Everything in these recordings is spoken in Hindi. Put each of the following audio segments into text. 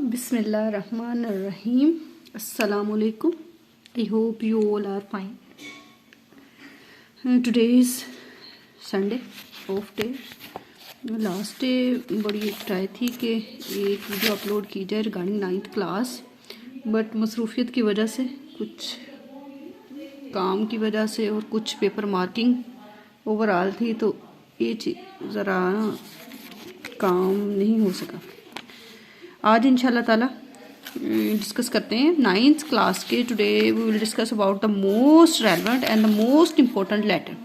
Bismillahirrahmanirrahim. Assalamualaikum. I hope you all are fine. Today is Sunday, off day. Last day बड़ी ट्राई थी कि एक वीडियो अपलोड की जाए रिगार्डिंग 9th क्लास, बट मसरूफियत की वजह से, कुछ काम की वजह से और कुछ पेपर मार्किंग ओवरऑल थी, तो ये चीज़ ज़रा काम नहीं हो सका। आज इंशाल्लाह ताला डिस्कस करते हैं 9th क्लास के। Today we will discuss about the most relevant and the most important letter.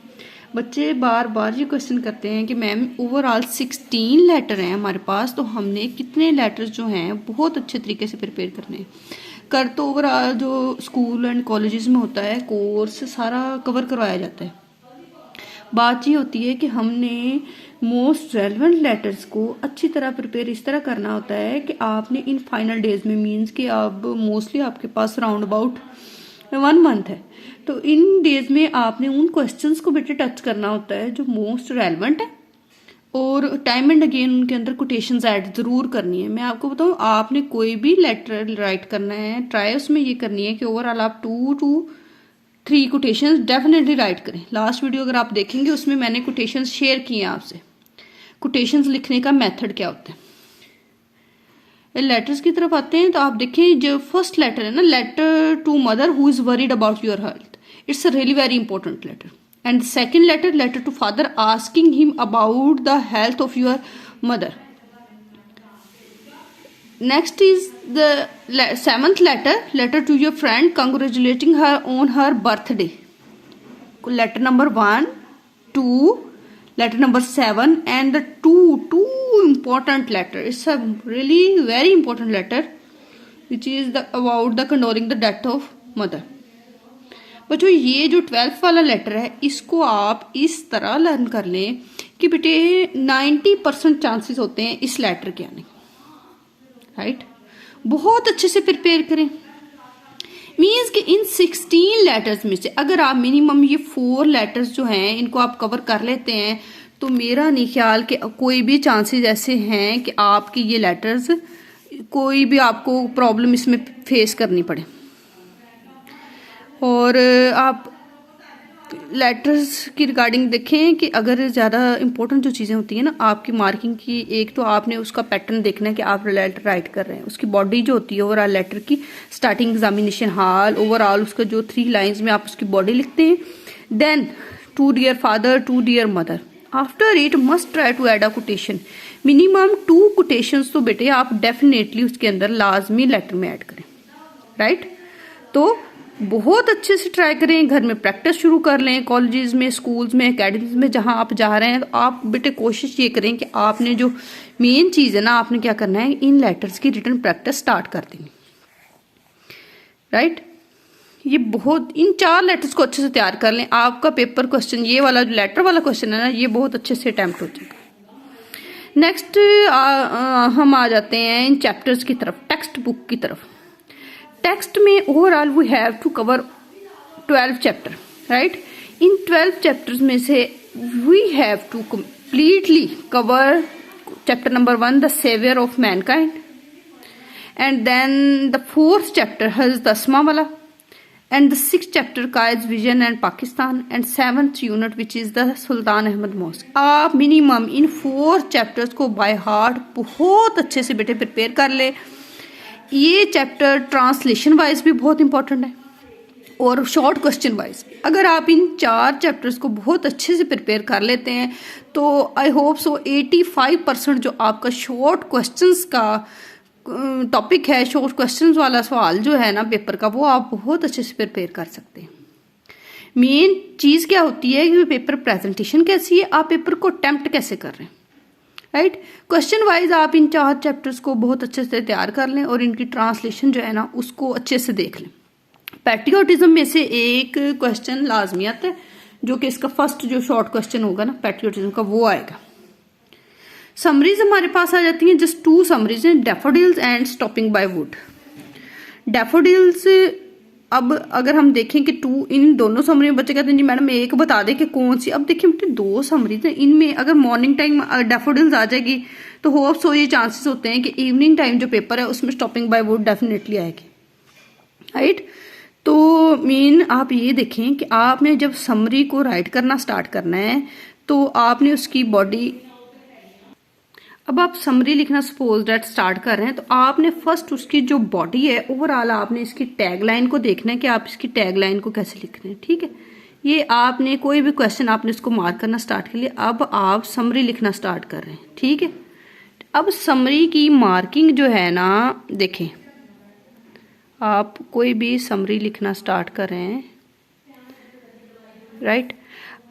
बच्चे बार बार ये क्वेश्चन करते हैं कि मैम ओवरऑल 16 लेटर हैं हमारे पास, तो हमने कितने लेटर्स जो हैं बहुत अच्छे तरीके से प्रिपेयर करने हैं। कर तो ओवरऑल जो स्कूल एंड कॉलेजेस में होता है कोर्स सारा कवर करवाया जाता है। बात ये होती है कि हमने मोस्ट रेलेवेंट लेटर्स को अच्छी तरह प्रिपेयर इस तरह करना होता है कि आपने इन फाइनल डेज में, मीन्स कि अब मोस्टली आपके पास राउंड अबाउट 1 मंथ है, तो इन डेज में आपने उन क्वेश्चंस को बेटे टच करना होता है जो मोस्ट रेलेवेंट है, और टाइम एंड अगेन उनके अंदर कोटेशंस ऐड ज़रूर करनी है। मैं आपको बताऊं, आपने कोई भी लेटर राइट करना है, ट्राई उसमें ये करनी है कि ओवरऑल आप 2 to 3 कोटेशंस डेफिनेटली राइट करें। लास्ट वीडियो अगर आप देखेंगे उसमें मैंने कोटेशंस शेयर किए हैं आपसे, कोटेशंस लिखने का मेथड क्या होता है। लेटर्स की तरफ आते हैं तो आप देखें, जो फर्स्ट लेटर है ना, letter to mother who is worried about your health, it's a really very important letter. And second letter, letter to father asking him about the health of your mother. Next is the 7th letter, letter to your friend congratulating her on her birthday. Letter number 1, 2, letter number 7 and the two important letter. It's a really very important letter which is about the condoling the death of mother. बच्चों ये जो 12th वाला लेटर है, इसको आप इस तरह लर्न कर लें कि बेटे 90% चांसेस होते हैं इस लेटर के आने, राइट। बहुत अच्छे से प्रिपेयर करें। मीन्स कि इन 16 लेटर्स में से अगर आप मिनिमम ये 4 लेटर्स जो हैं इनको आप कवर कर लेते हैं, तो मेरा नहीं ख्याल कि कोई भी चांसेस ऐसे हैं कि आपकी ये लेटर्स कोई भी आपको प्रॉब्लम इसमें फेस करनी पड़े। और आप लेटर्स की रिगार्डिंग देखें कि अगर ज़्यादा इंपॉर्टेंट जो चीज़ें होती हैं ना आपकी मार्किंग की, एक तो आपने उसका पैटर्न देखना है कि आप लेटर राइट कर रहे हैं, उसकी बॉडी जो होती है ओवरऑल लेटर की, स्टार्टिंग एग्जामिनेशन हॉल, ओवरऑल उसका जो 3 लाइंस में आप उसकी बॉडी लिखते हैं। Then to dear father, to dear mother, after it must try to add a quotation. Minimum 2 quotations तो बेटे आप डेफिनेटली उसके अंदर लाजमी लेटर में ऐड करें, राइट। तो बहुत अच्छे से ट्राई करें, घर में प्रैक्टिस शुरू कर लें, कॉलेजेस में, स्कूल्स में, एकेडमीज में जहां आप जा रहे हैं, तो आप बेटे कोशिश ये करें कि आपने जो मेन चीज़ है ना, आपने क्या करना है, इन लेटर्स की रिटन प्रैक्टिस स्टार्ट कर देनी, राइट। ये बहुत, इन 4 लेटर्स को अच्छे से तैयार कर लें, आपका पेपर क्वेश्चन, ये वाला जो लेटर वाला क्वेश्चन है ना, ये बहुत अच्छे से अटैम्प्ट हो जाएगा। नेक्स्ट हम आ जाते हैं इन चैप्टर्स की तरफ, टेक्स्ट बुक की तरफ। टेक्स्ट में overall we have to cover 12 chapter, right. इन 12 चैप्टर्स में से we have to completely cover chapter number 1, the saviour of mankind, and then the 4th chapter हज दसमा वाला, and the 6th chapter Qaid's vision and Pakistan, and 7th unit which is the Sultan Ahmed Mosque। आप मिनिमम इन 4 चैप्टर्स को बाय हार्ट बहुत अच्छे से बेटे प्रिपेयर कर ले। ये चैप्टर ट्रांसलेशन वाइज भी बहुत इंपॉर्टेंट है और शॉर्ट क्वेश्चन वाइज। अगर आप इन 4 चैप्टर्स को बहुत अच्छे से प्रिपेयर कर लेते हैं तो आई होप सो 85% जो आपका शॉर्ट क्वेश्चंस का टॉपिक है, शॉर्ट क्वेश्चंस वाला सवाल जो है ना पेपर का, वो आप बहुत अच्छे से प्रिपेयर कर सकते हैं। मेन चीज़ क्या होती है कि पेपर प्रेजेंटेशन कैसी है, आप पेपर को अटेम्प्ट कैसे कर रहे हैं, राइट। क्वेश्चन वाइज आप इन 4 चैप्टर्स को बहुत अच्छे से तैयार कर लें और इनकी ट्रांसलेशन जो है ना उसको अच्छे से देख लें। पैट्रियोटिज्म में से एक क्वेश्चन लाजमी आता है, जो कि इसका फर्स्ट जो शॉर्ट क्वेश्चन होगा ना पैट्रियोटिज्म का, वो आएगा। समरीज हमारे पास आ जाती हैं, जस्ट 2 समरीज हैं, daffodils and stopping by would. Daffodils, अब अगर हम देखें कि 2, इन दोनों समरी में बच्चे कहते हैं जी मैडम एक बता दें कि कौन सी। अब देखिए बेटे 2 समरीज हैं, इनमें अगर मॉर्निंग टाइम डैफोडिल्स आ जाएगी तो होप सो ये चांसेस होते हैं कि इवनिंग टाइम जो पेपर है उसमें स्टॉपिंग बाय वुड डेफिनेटली आएगी, राइट। तो मीन आप ये देखें कि आपने जब समरी को राइट करना स्टार्ट करना है तो आपने उसकी बॉडी, अब आप समरी लिखना सपोज दैट स्टार्ट कर रहे हैं तो आपने फर्स्ट उसकी जो बॉडी है ओवरऑल आपने इसकी टैग लाइन को देखना है कि आप इसकी टैग लाइन को कैसे लिख रहे हैं, ठीक है। ये आपने कोई भी क्वेश्चन आपने इसको मार्क करना स्टार्ट कर लिया, अब आप समरी लिखना स्टार्ट कर रहे हैं, ठीक है। अब समरी की मार्किंग जो है ना, देखें आप कोई भी समरी लिखना स्टार्ट कर रहे हैं, राइट।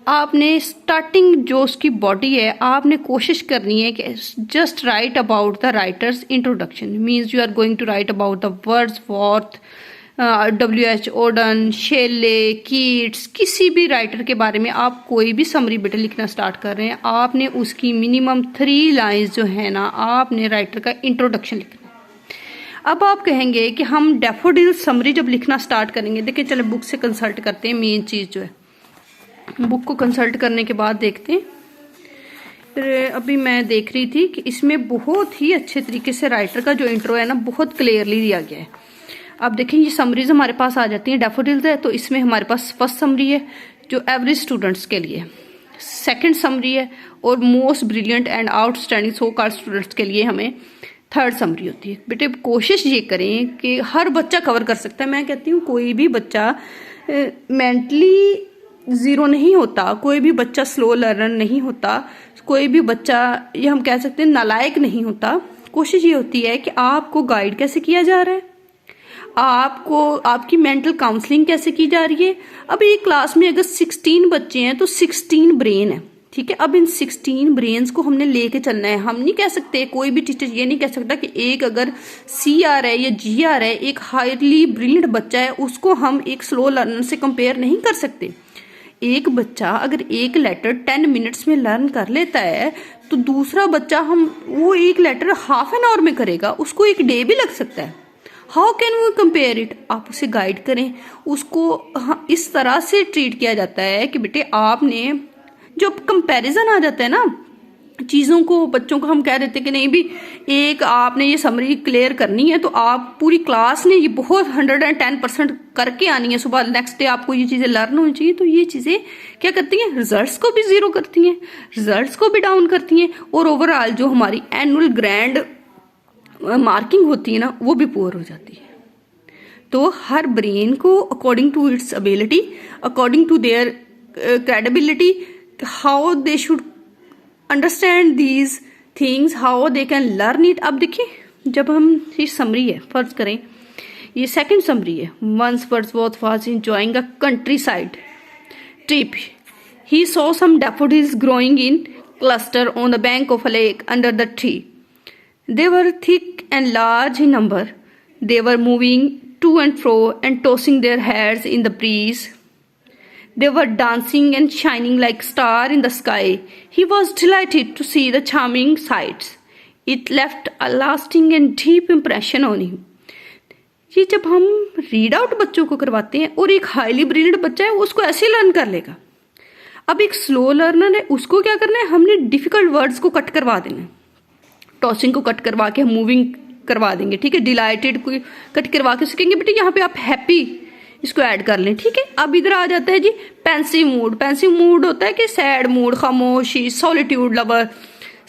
आपने स्टार्टिंग जो उसकी बॉडी है आपने कोशिश करनी है कि just write about the writer's introduction, means you are going to write about the Wordsworth, W.H. Auden, Shelley, Keats, किसी भी राइटर के बारे में आप कोई भी समरी बेटा लिखना स्टार्ट कर रहे हैं, आपने उसकी मिनिमम 3 लाइन्स जो है ना आपने राइटर का इंट्रोडक्शन लिखना है। अब आप कहेंगे कि हम डैफोडिल समरी जब लिखना स्टार्ट करेंगे, देखिए चले बुक से कंसल्ट करते हैं, मेन चीज़ जो है बुक को कंसल्ट करने के बाद देखते हैं। फिर अभी मैं देख रही थी कि इसमें बहुत ही अच्छे तरीके से राइटर का जो इंट्रो है ना बहुत क्लियरली दिया गया है। अब देखें ये समरीज हमारे पास आ जाती हैं, डैफोडिल्स है तो इसमें हमारे पास फर्स्ट समरी है जो एवरेज स्टूडेंट्स के लिए, सेकंड समरी है और most brilliant and outstanding so called students के लिए हमें थर्ड समरी होती है। बेटे कोशिश ये करें कि हर बच्चा कवर कर सकता है। मैं कहती हूँ कोई भी बच्चा मेंटली जीरो नहीं होता, कोई भी बच्चा स्लो लर्नर नहीं होता, कोई भी बच्चा ये हम कह सकते हैं नालायक नहीं होता। कोशिश ये होती है कि आपको गाइड कैसे किया जा रहा है, आपको आपकी मेंटल काउंसलिंग कैसे की जा रही है। अब एक क्लास में अगर 16 बच्चे हैं तो 16 ब्रेन है, ठीक है। अब इन 16 ब्रेन्स को हमने लेके चलना है। हम नहीं कह सकते, कोई भी टीचर ये नहीं कह सकता कि एक अगर CR है या GR है, एक हाईली ब्रिलियंट बच्चा है, उसको हम एक स्लो लर्नर से कंपेयर नहीं कर सकते। एक बच्चा अगर एक लेटर 10 मिनट्स में लर्न कर लेता है तो दूसरा बच्चा हम वो एक लेटर हाफ एन आवर में करेगा, उसको एक डे भी लग सकता है। How can we compare it. आप उसे गाइड करें, उसको इस तरह से ट्रीट किया जाता है कि बेटे आपने जो कंपैरिजन आ जाता है ना चीज़ों को, बच्चों को हम कह देते हैं कि नहीं भी एक आपने ये समरी क्लियर करनी है तो आप पूरी क्लास ने ये बहुत 110% करके आनी है, सुबह नेक्स्ट डे आपको ये चीज़ें लर्न होनी चाहिए। तो ये चीज़ें क्या करती हैं, रिजल्ट्स को भी जीरो करती हैं, रिजल्ट्स को भी डाउन करती हैं और ओवरऑल जो हमारी एनुअल ग्रैंड मार्किंग होती है ना वो भी पुअर हो जाती है। तो हर ब्रेन को according to its ability, according to their credibility, how they should understand these things, how they can learn it. अब देखिए जब हम ये समरी है, फर्ज करें ये सेकंड समरी है, once Wordsworth was enjoying a countryside trip, he saw some daffodils growing in cluster on the bank of a lake under the tree, they were thick and large in number, they were moving to and fro and tossing their heads in the breeze, they were dancing and shining like stars in the sky. He was delighted to see the charming sights. It left a lasting and deep impression on him. ये जब हम रीड आउट बच्चों को करवाते हैं और एक हाईली ब्रिलियंट बच्चा है उसको ऐसे लर्न कर लेगा। अब एक स्लो लर्नर है उसको क्या करना है, हमने डिफिकल्ट वर्ड्स को कट करवा देना है, टॉसिंग को कट करवा के हम मूविंग करवा देंगे, ठीक है। डिलाइटेड को कट करवा के सीखेंगे बेटे यहाँ पे आप हैप्पी इसको ऐड कर लें, ठीक है। अब इधर आ जाता है जी पेंसिव मूड। पेंसिव मूड होता है कि सैड मूड, खामोशी, सॉलिट्यूड लवर,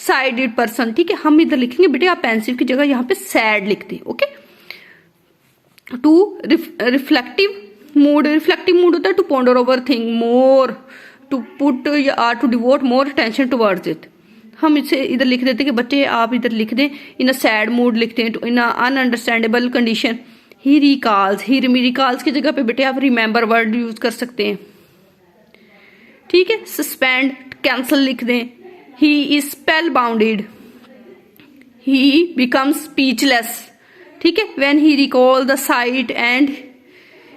साइडेड पर्सन, ठीक है। हम इधर लिखेंगे बेटे आप पेंसिव की जगह यहाँ पे सैड लिख दें, okay. To reflective mood, reflective mood होता है to ponder over thing more, to put या to devote more attention towards it. हम इसे इधर लिख देते कि बच्चे आप इधर लिख दें इन अ सैड मूड लिखते हैं, इन अ अनअंडरस्टैंडेबल कंडीशन, ही रिकॉल्स, ही रिकॉल्स की जगह पे बेटे आप रिमेंबर वर्ड यूज कर सकते हैं, ठीक है। सस्पेंड, कैंसल लिख दें, he is spell bounded, he becomes speechless, ठीक है। When he recall the sight and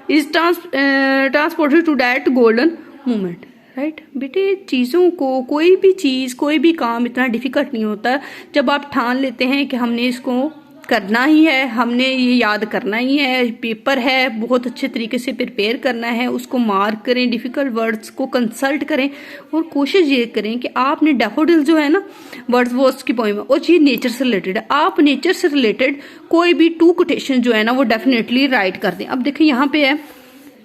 is transported to that golden moment, right. बेटे चीज़ों को, कोई भी चीज़ कोई भी काम इतना डिफिकल्ट नहीं होता जब आप ठान लेते हैं कि हमने इसको करना ही है, हमने ये याद करना ही है। पेपर है, बहुत अच्छे तरीके से प्रिपेयर करना है, उसको मार्क करें, डिफिकल्ट वर्ड्स को कंसल्ट करें और कोशिश ये करें कि आपने डैफोडिल जो है ना वर्ड्सवर्थ की पोएम है और ये नेचर से रिलेटेड है, आप नेचर से रिलेटेड कोई भी 2 कोटेशन जो है ना वो डेफिनेटली राइट कर दें। अब देखिए यहाँ पे है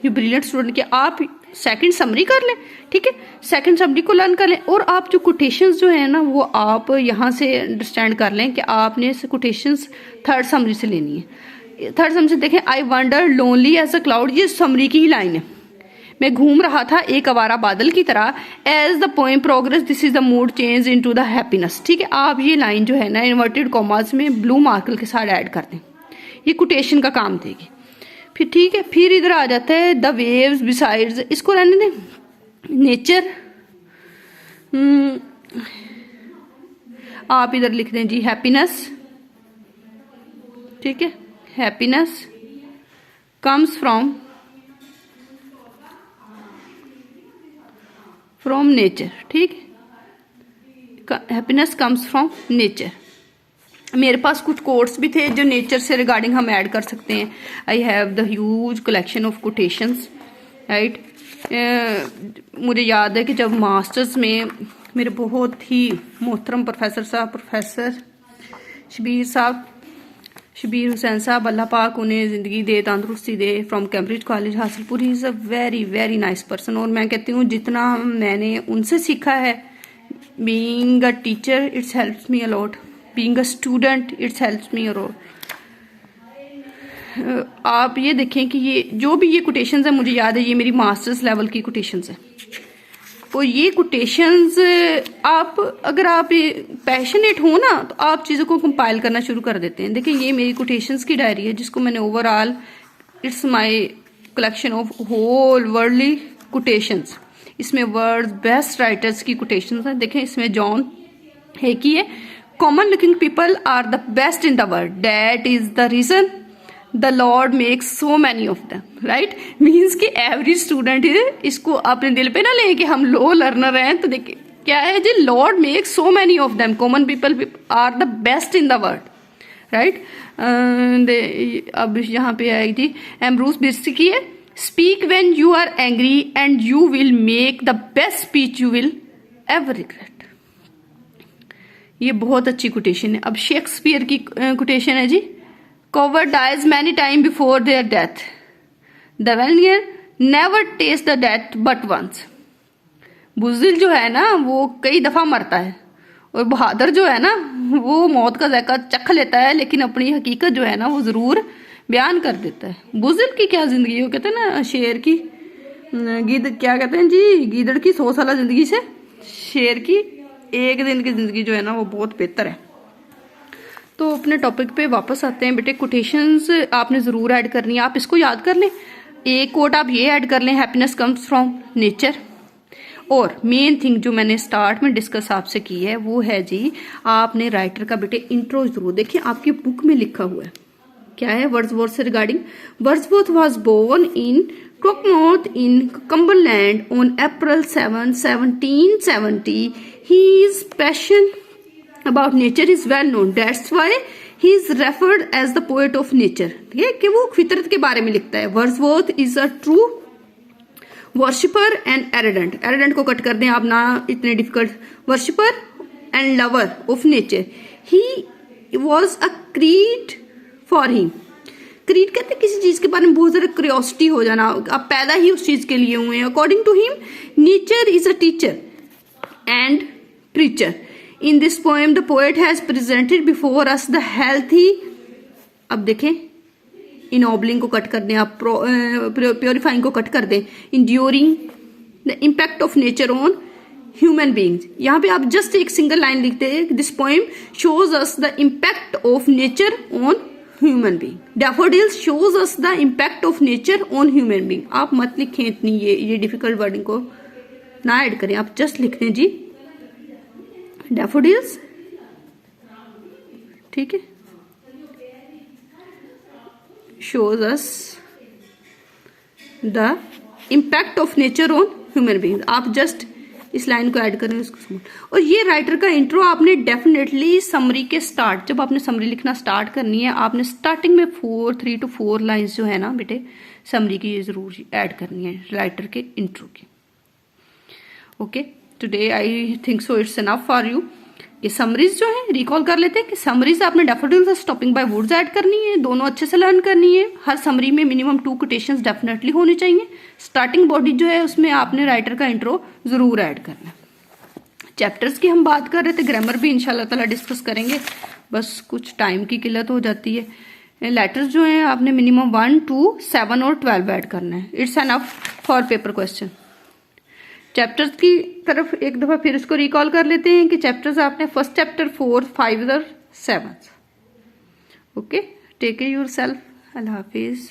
ये ब्रिलियंट स्टूडेंट के, आप सेकंड समरी कर लें, ठीक है, सेकंड समरी को लर्न कर लें और आप जो कोटेशंस जो है ना वो आप यहाँ से अंडरस्टैंड कर लें कि आपने कोटेशंस थर्ड समरी से लेनी है। थर्ड समरी से देखें, I wander lonely as a cloud, ये समरी की ही लाइन है। मैं घूम रहा था एक आवारा बादल की तरह, as the poem progress this is the mood change into the happiness, ठीक है। आप ये लाइन जो है ना इन्वर्टेड कॉमास में ब्लू मार्कर के साथ ऐड कर दें, ये कोटेशन का काम देगी। फिर ठीक है, फिर इधर आ जाता है द वेव्स बिसाइड्स, इसको रहने दें, नेचर, आप इधर लिख दें जी हैप्पीनेस, ठीक है, हैप्पीनेस कम्स फ्रॉम नेचर, ठीक, हैप्पीनेस कम्स फ्रॉम नेचर। मेरे पास कुछ कोट्स भी थे जो नेचर से रिगार्डिंग हम ऐड कर सकते हैं। I have the huge collection of quotations, right. मुझे याद है कि जब मास्टर्स में मेरे बहुत ही मोहतरम प्रोफेसर साहब, प्रोफेसर शबीर हुसैन साहब, अल्लाह पाक उन्हें ज़िंदगी दे, तंदुरुस्ती दे, from Cambridge college Hasilpur, he is a very very nice person. और मैं कहती हूँ जितना मैंने उनसे सीखा है, being a teacher it's helps me a lot, being a student it's helps me a lot. आप ये देखें कि ये जो भी ये कोटेशंस है, मुझे याद है ये मेरी मास्टर्स लेवल की कोटेशंस है। और ये कोटेशंस आप अगर आप पैशनेट हो ना तो आप चीज़ों को कंपाइल करना शुरू कर देते हैं। देखिए ये मेरी कोटेशंस की डायरी है जिसको मैंने overall, it's my collection of whole worldly quotations. इसमें वर्ड्स बेस्ट राइटर्स की कोटेशंस हैं। देखें इसमें जॉन हेकी है, common looking people are the best in the world, that is the reason the Lord makes so many of them, right. Means कि एवरेज स्टूडेंट है, इसको अपने दिल पे ना लें कि हम लो लर्नर हैं। तो देखिए क्या है जी, lord makes so many of them, common people are the best in the world, right. अब यहाँ पे आएगी जी एम्ब्रूस बिर्सी की है, speak when you are angry and you will make the best speech you will ever regret. ये बहुत अच्छी कोटेशन है। अब शेक्सपियर की कोटेशन है जी, Coward dies many times before their death. The valiant never taste the death but once. बुज़दिल जो है ना वो कई दफा मरता है और बहादुर जो है ना वो मौत का जायका चख लेता है, लेकिन अपनी हकीकत जो है ना वो जरूर बयान कर देता है। बुज़दिल की क्या जिंदगी, वो कहते हैं ना शेर की गिद्ध, क्या कहते हैं जी, गीदड़ की 100 साल जिंदगी से शेर की एक दिन की जिंदगी जो है ना वो बहुत बेहतर है। तो अपने टॉपिक पे वापस आते हैं बेटे। कोटेशंस आपने ज़रूर ऐड करनी है, आप इसको याद कर लें। एक कोट आप ये ऐड कर लें, हैप्पीनेस कम्स फ्रॉम नेचर। और मेन थिंग जो मैंने स्टार्ट में डिस्कस आपसे की है वो है जी, आपने राइटर का बेटे इंट्रो जरूर देखिए, आपकी बुक में लिखा हुआ है क्या है वर्ड्सवर्थ से regarding. Wordsworth was born in Cockermouth in Cumberland on April 7, 1770. His passion about nature is well known. That's why he is referred as the poet of nature. ये कि वो फितरत के बारे में लिखता है। Wordsworth is a true worshipper and erudite. Erudite को कट कर दें आप ना, इतने difficult. worshipper and lover of nature. He was a creed for him. Creed कहते हैं किसी चीज के बारे में बहुत ज्यादा क्यूरियोसिटी हो जाना, आप पैदा ही उस चीज के लिए हुए हैं। According to him nature is a teacher and preacher. In this poem, the poet has presented before us the healthy, अब देखें इनोबलिंग को कट कर दें आप, प्योरीफाइंग को कट कर दें, enduring the impact of nature on human beings. यहाँ पे आप जस्ट एक सिंगल लाइन लिखते हैं, this poem shows us the impact of nature on human being. Daffodils shows us the impact of nature on human being. आप मत लिखें इतनी ये डिफिकल्ट वर्डिंग को ना ऐड करें, आप जस्ट लिख दें जी डैफोडिल्स, ठीक है, shows us the impact of nature on human beings। आप जस्ट इस लाइन को ऐड करें, इसको स्मॉल। और ये राइटर का इंट्रो आपने डेफिनेटली समरी के स्टार्ट, जब आपने समरी लिखना स्टार्ट करनी है, आपने स्टार्टिंग में 3 to 4 लाइन्स जो है ना बेटे समरी की, ये जरूर ऐड करनी है राइटर के इंट्रो की। Okay, today I think so it's enough for you. ये समरीज जो है रिकॉल कर लेते हैं कि समरीज आपने डैफोडिल्स और स्टॉपिंग बाय वुड्स ऐड करनी है, दोनों अच्छे से लर्न करनी है। हर समरी में मिनिमम 2 कोटेशंस डेफिनेटली होनी चाहिए। स्टार्टिंग बॉडी जो है उसमें आपने राइटर का इंट्रो जरूर ऐड करना है। चैप्टर्स की हम बात कर रहे थे, ग्रामर भी इंशाल्लाह ताला डिस्कस करेंगे, बस कुछ टाइम की किल्लत हो जाती है। लेटर्स जो है आपने मिनिमम 1, 2, 7 और 12 ऐड करना है। It's enough for paper question. Chapters की तरफ एक दफा फिर इसको रिकॉल कर लेते हैं कि चैप्टर्स आपने फर्स्ट चैप्टर 4, 5 और 7। Okay, take care yourself. अल्लाह हाफिज।